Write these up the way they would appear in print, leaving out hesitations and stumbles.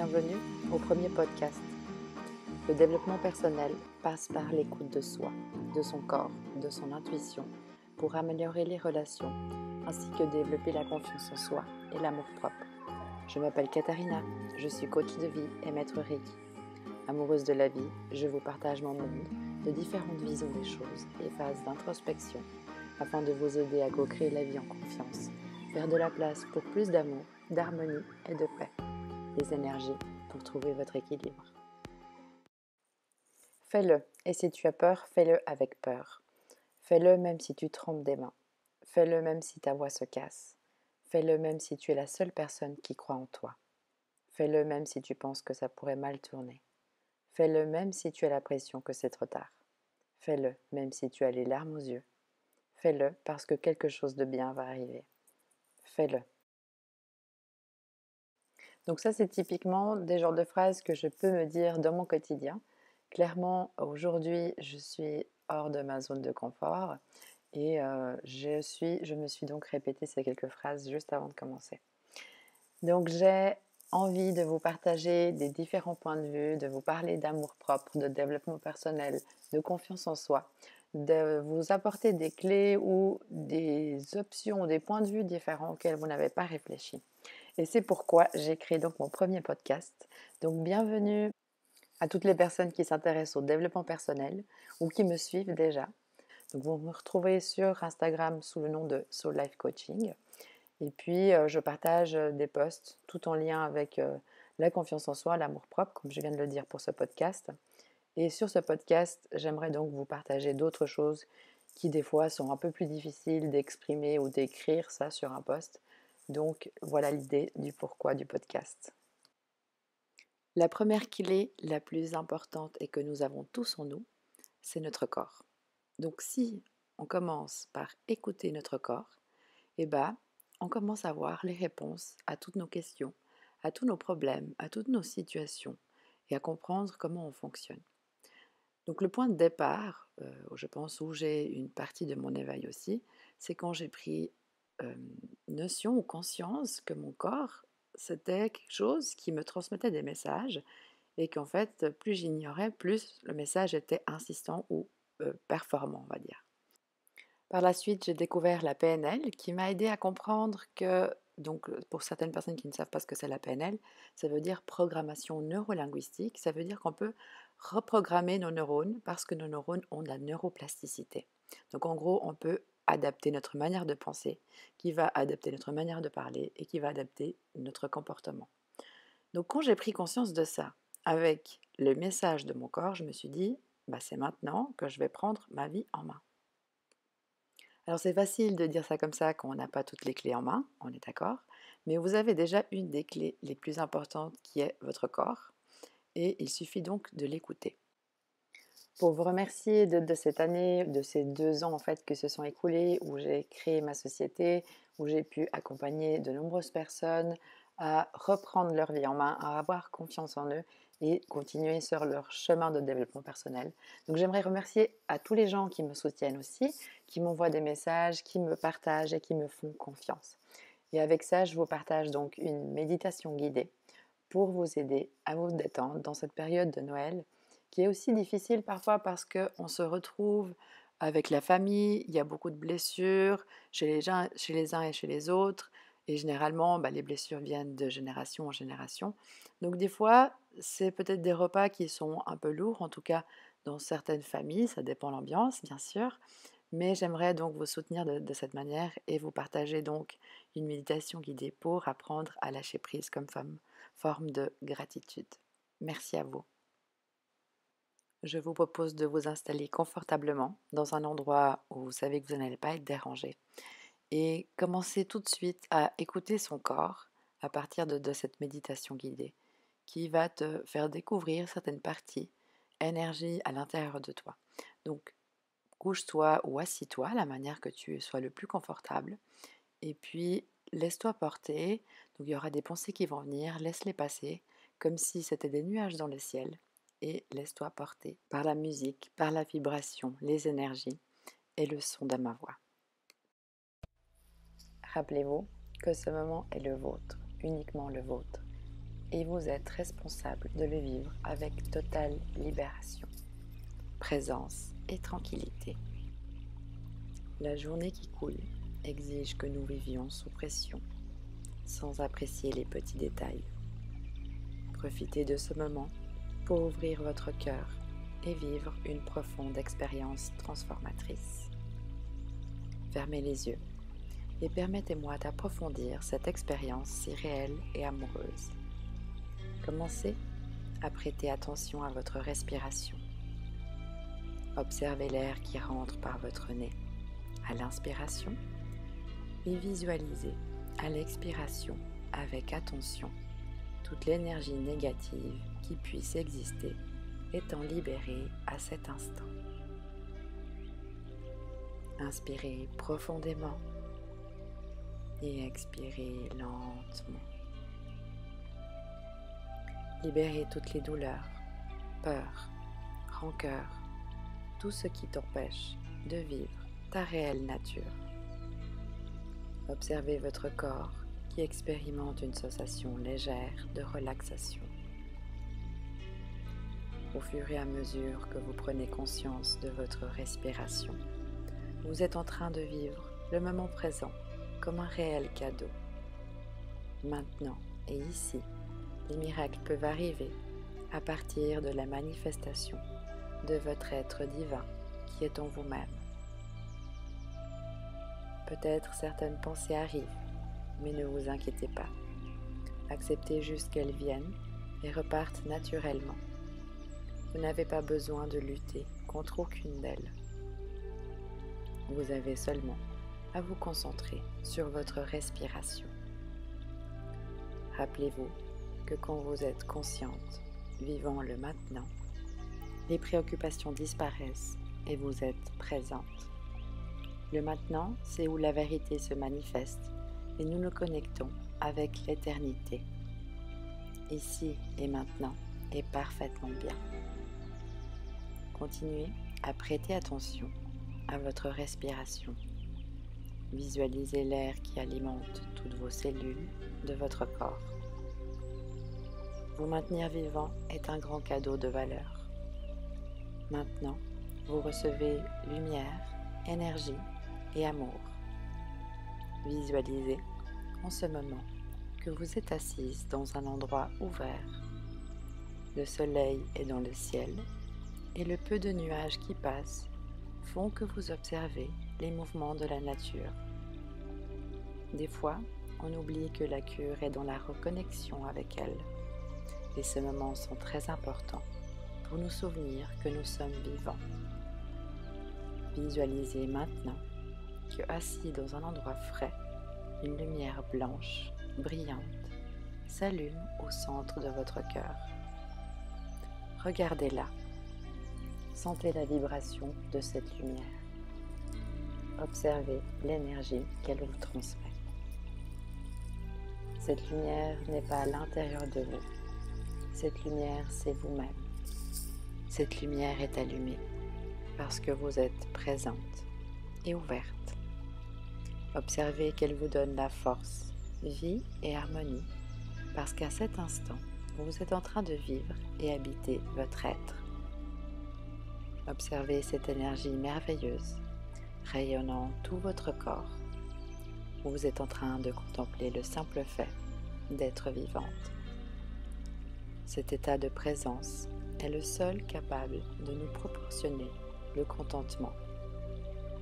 Bienvenue au premier podcast. Le développement personnel passe par l'écoute de soi, de son corps, de son intuition, pour améliorer les relations, ainsi que développer la confiance en soi et l'amour-propre. Je m'appelle Katharina, je suis coach de vie et maître Reiki. Amoureuse de la vie, je vous partage mon monde de différentes visions des choses et phases d'introspection, afin de vous aider à co-créer la vie en confiance, faire de la place pour plus d'amour, d'harmonie et de paix. Les énergies pour trouver votre équilibre. Fais-le, et si tu as peur, fais-le avec peur. Fais-le même si tu trembles des mains. Fais-le même si ta voix se casse. Fais-le même si tu es la seule personne qui croit en toi. Fais-le même si tu penses que ça pourrait mal tourner. Fais-le même si tu as l'impression que c'est trop tard. Fais-le même si tu as les larmes aux yeux. Fais-le parce que quelque chose de bien va arriver. Fais-le. Donc ça, c'est typiquement des genres de phrases que je peux me dire dans mon quotidien. Clairement, aujourd'hui, je suis hors de ma zone de confort et je me suis donc répété ces quelques phrases juste avant de commencer. Donc j'ai envie de vous partager des différents points de vue, de vous parler d'amour-propre, de développement personnel, de confiance en soi, de vous apporter des clés ou des options, des points de vue différents auxquels vous n'avez pas réfléchi. Et c'est pourquoi j'ai créé donc mon premier podcast. Donc bienvenue à toutes les personnes qui s'intéressent au développement personnel ou qui me suivent déjà. Donc vous me retrouvez sur Instagram sous le nom de Soul Life Coaching. Et puis je partage des posts tout en lien avec la confiance en soi, l'amour-propre, comme je viens de le dire pour ce podcast. Et sur ce podcast, j'aimerais donc vous partager d'autres choses qui des fois sont un peu plus difficiles d'exprimer ou d'écrire ça sur un post. Donc voilà l'idée du pourquoi du podcast. La première clé la plus importante et que nous avons tous en nous, c'est notre corps. Donc si on commence par écouter notre corps, eh ben, on commence à voir les réponses à toutes nos questions, à tous nos problèmes, à toutes nos situations et à comprendre comment on fonctionne. Donc le point de départ, je pense où j'ai une partie de mon éveil aussi, c'est quand j'ai pris notion ou conscience que mon corps, c'était quelque chose qui me transmettait des messages et qu'en fait, plus j'ignorais, plus le message était insistant ou performant, on va dire. Par la suite, j'ai découvert la PNL qui m'a aidé à comprendre que, donc pour certaines personnes qui ne savent pas ce que c'est la PNL, ça veut dire programmation neurolinguistique, ça veut dire qu'on peut reprogrammer nos neurones parce que nos neurones ont de la neuroplasticité. Donc en gros, on peut adapter notre manière de penser, qui va adapter notre manière de parler et qui va adapter notre comportement. Donc quand j'ai pris conscience de ça, avec le message de mon corps, je me suis dit, bah, c'est maintenant que je vais prendre ma vie en main. Alors c'est facile de dire ça comme ça quand on n'a pas toutes les clés en main, on est d'accord, mais vous avez déjà une des clés les plus importantes qui est votre corps et il suffit donc de l'écouter. Pour vous remercier de cette année, de ces 2 ans en fait qui se sont écoulés où j'ai créé ma société, où j'ai pu accompagner de nombreuses personnes à reprendre leur vie en main, à avoir confiance en eux et continuer sur leur chemin de développement personnel. Donc j'aimerais remercier à tous les gens qui me soutiennent aussi, qui m'envoient des messages, qui me partagent et qui me font confiance. Et avec ça, je vous partage donc une méditation guidée pour vous aider à vous détendre dans cette période de Noël qui est aussi difficile parfois parce qu'on se retrouve avec la famille, il y a beaucoup de blessures chez les uns et chez les autres, et généralement, les blessures viennent de génération en génération. Donc des fois, c'est peut-être des repas qui sont un peu lourds, en tout cas dans certaines familles, ça dépend de l'ambiance, bien sûr, mais j'aimerais donc vous soutenir de cette manière et vous partager donc une méditation guidée pour apprendre à lâcher prise comme forme de gratitude. Merci à vous. Je vous propose de vous installer confortablement dans un endroit où vous savez que vous n'allez pas être dérangé et commencer tout de suite à écouter son corps à partir de cette méditation guidée qui va te faire découvrir certaines parties, énergie à l'intérieur de toi. Donc, couche-toi ou assis-toi, la manière que tu sois le plus confortable, et puis laisse-toi porter. Donc, il y aura des pensées qui vont venir, laisse-les passer, comme si c'était des nuages dans le ciel, et laisse-toi porter par la musique, par la vibration, les énergies et le son de ma voix. Rappelez-vous que ce moment est le vôtre, uniquement le vôtre. et vous êtes responsable de le vivre avec totale libération, présence et tranquillité. La journée qui coule exige que nous vivions sous pression, sans apprécier les petits détails. Profitez de ce moment pour ouvrir votre cœur et vivre une profonde expérience transformatrice. Fermez les yeux et permettez-moi d'approfondir cette expérience si réelle et amoureuse. Commencez à prêter attention à votre respiration. Observez l'air qui rentre par votre nez à l'inspiration et visualisez à l'expiration avec attention toute l'énergie négative qui puisse exister étant libérée à cet instant. Inspirez profondément et expirez lentement. Libérez toutes les douleurs, peurs, rancœurs, tout ce qui t'empêche de vivre ta réelle nature. Observez votre corps qui expérimente une sensation légère de relaxation. Au fur et à mesure que vous prenez conscience de votre respiration, vous êtes en train de vivre le moment présent comme un réel cadeau. Maintenant et ici, les miracles peuvent arriver à partir de la manifestation de votre être divin qui est en vous-même. Peut-être certaines pensées arrivent, mais ne vous inquiétez pas. Acceptez juste qu'elles viennent et repartent naturellement. Vous n'avez pas besoin de lutter contre aucune d'elles. Vous avez seulement à vous concentrer sur votre respiration. Rappelez-vous que quand vous êtes consciente, vivant le maintenant, les préoccupations disparaissent et vous êtes présente. Le maintenant, c'est où la vérité se manifeste et nous nous connectons avec l'éternité. Ici et maintenant est parfaitement bien. Continuez à prêter attention à votre respiration. Visualisez l'air qui alimente toutes vos cellules de votre corps. Vous maintenir vivant est un grand cadeau de valeur. Maintenant, vous recevez lumière, énergie et amour. Visualisez en ce moment que vous êtes assise dans un endroit ouvert. Le soleil est dans le ciel et le peu de nuages qui passent font que vous observez les mouvements de la nature. Des fois, on oublie que la cure est dans la reconnexion avec elle. Et ces moments sont très importants pour nous souvenir que nous sommes vivants. Visualisez maintenant que, assis dans un endroit frais, une lumière blanche, brillante, s'allume au centre de votre cœur. Regardez-la. Sentez la vibration de cette lumière. Observez l'énergie qu'elle vous transmet. Cette lumière n'est pas à l'intérieur de vous. Cette lumière, c'est vous-même. Cette lumière est allumée parce que vous êtes présente et ouverte. Observez qu'elle vous donne la force, vie et harmonie parce qu'à cet instant, vous êtes en train de vivre et habiter votre être. Observez cette énergie merveilleuse rayonnant tout votre corps. Vous êtes en train de contempler le simple fait d'être vivante. Cet état de présence est le seul capable de nous proportionner le contentement.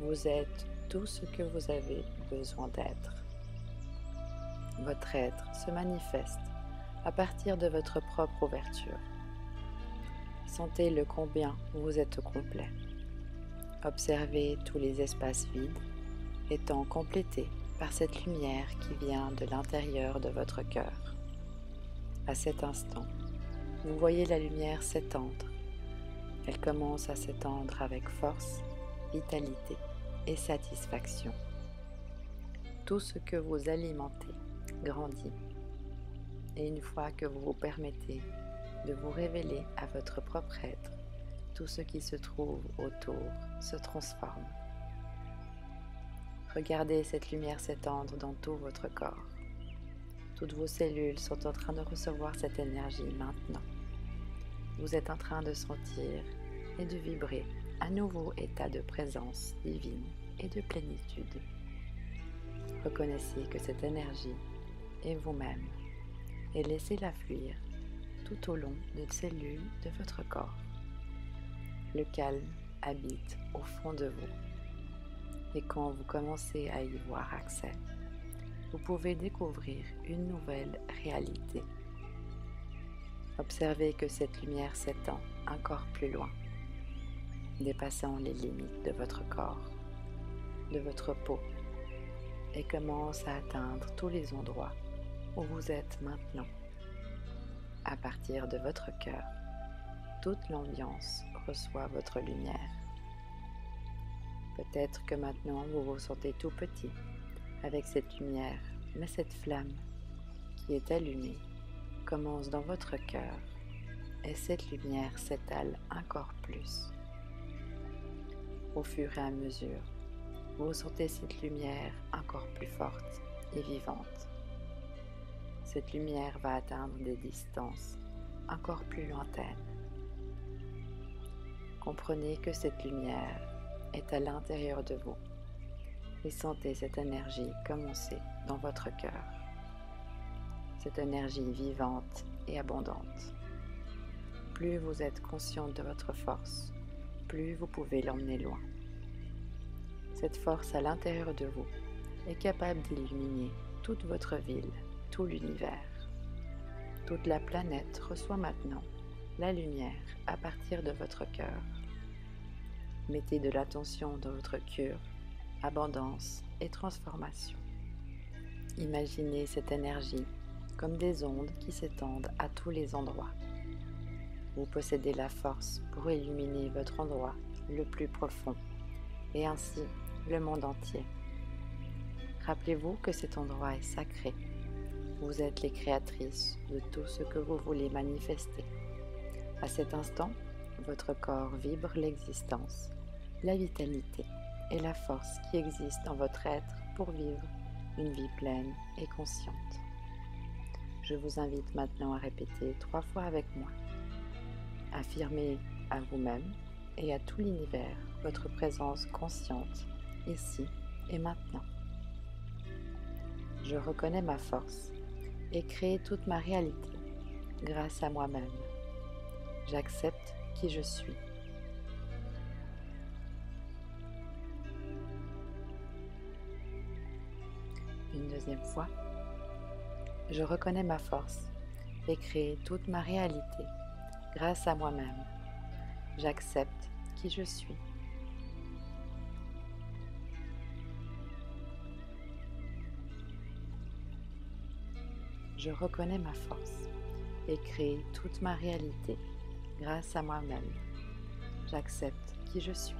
Vous êtes tout ce que vous avez besoin d'être. Votre être se manifeste à partir de votre propre ouverture. Sentez le combien vous êtes complet. Observez tous les espaces vides étant complétés par cette lumière qui vient de l'intérieur de votre cœur. À cet instant, vous voyez la lumière s'étendre. Elle commence à s'étendre avec force, vitalité et satisfaction. Tout ce que vous alimentez grandit. Et une fois que vous vous permettez de vous révéler à votre propre être, tout ce qui se trouve autour se transforme. Regardez cette lumière s'étendre dans tout votre corps. Toutes vos cellules sont en train de recevoir cette énergie maintenant. Vous êtes en train de sentir et de vibrer un nouveau état de présence divine et de plénitude. Reconnaissez que cette énergie est vous-même et laissez-la fluir tout au long des cellules de votre corps. Le calme habite au fond de vous et quand vous commencez à y voir accès, vous pouvez découvrir une nouvelle réalité. Observez que cette lumière s'étend encore plus loin, dépassant les limites de votre corps, de votre peau, et commence à atteindre tous les endroits où vous êtes maintenant. À partir de votre cœur, toute l'ambiance reçoit votre lumière. Peut-être que maintenant vous vous sentez tout petit avec cette lumière, mais cette flamme qui est allumée commence dans votre cœur et cette lumière s'étale encore plus. Au fur et à mesure, vous sentez cette lumière encore plus forte et vivante. Cette lumière va atteindre des distances encore plus lointaines. Comprenez que cette lumière est à l'intérieur de vous et sentez cette énergie commencer dans votre cœur. Cette énergie vivante et abondante. Plus vous êtes consciente de votre force, plus vous pouvez l'emmener loin. Cette force à l'intérieur de vous est capable d'illuminer toute votre ville, tout l'univers. Toute la planète reçoit maintenant la lumière à partir de votre cœur. Mettez de l'attention dans votre cure, abondance et transformation. Imaginez cette énergie comme des ondes qui s'étendent à tous les endroits. Vous possédez la force pour illuminer votre endroit le plus profond et ainsi le monde entier. Rappelez-vous que cet endroit est sacré. Vous êtes les créatrices de tout ce que vous voulez manifester. À cet instant, votre corps vibre l'existence, la vitalité et la force qui existe dans votre être pour vivre une vie pleine et consciente. Je vous invite maintenant à répéter 3 fois avec moi. Affirmez à vous-même et à tout l'univers votre présence consciente ici et maintenant. Je reconnais ma force et crée toute ma réalité grâce à moi-même. J'accepte qui je suis. Une deuxième fois. Je reconnais ma force et crée toute ma réalité grâce à moi-même. J'accepte qui je suis. Je reconnais ma force et crée toute ma réalité grâce à moi-même. J'accepte qui je suis.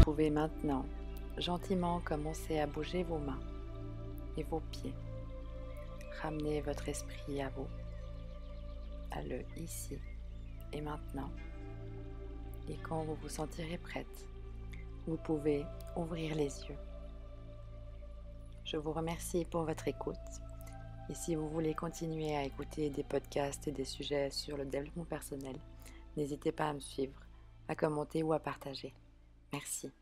pouvez maintenant gentiment commencer à bouger vos mains et vos pieds. Ramenez votre esprit à vous, à le ici et maintenant. Et quand vous vous sentirez prête, vous pouvez ouvrir les yeux. Je vous remercie pour votre écoute. Et si vous voulez continuer à écouter des podcasts et des sujets sur le développement personnel, n'hésitez pas à me suivre, à commenter ou à partager. Merci.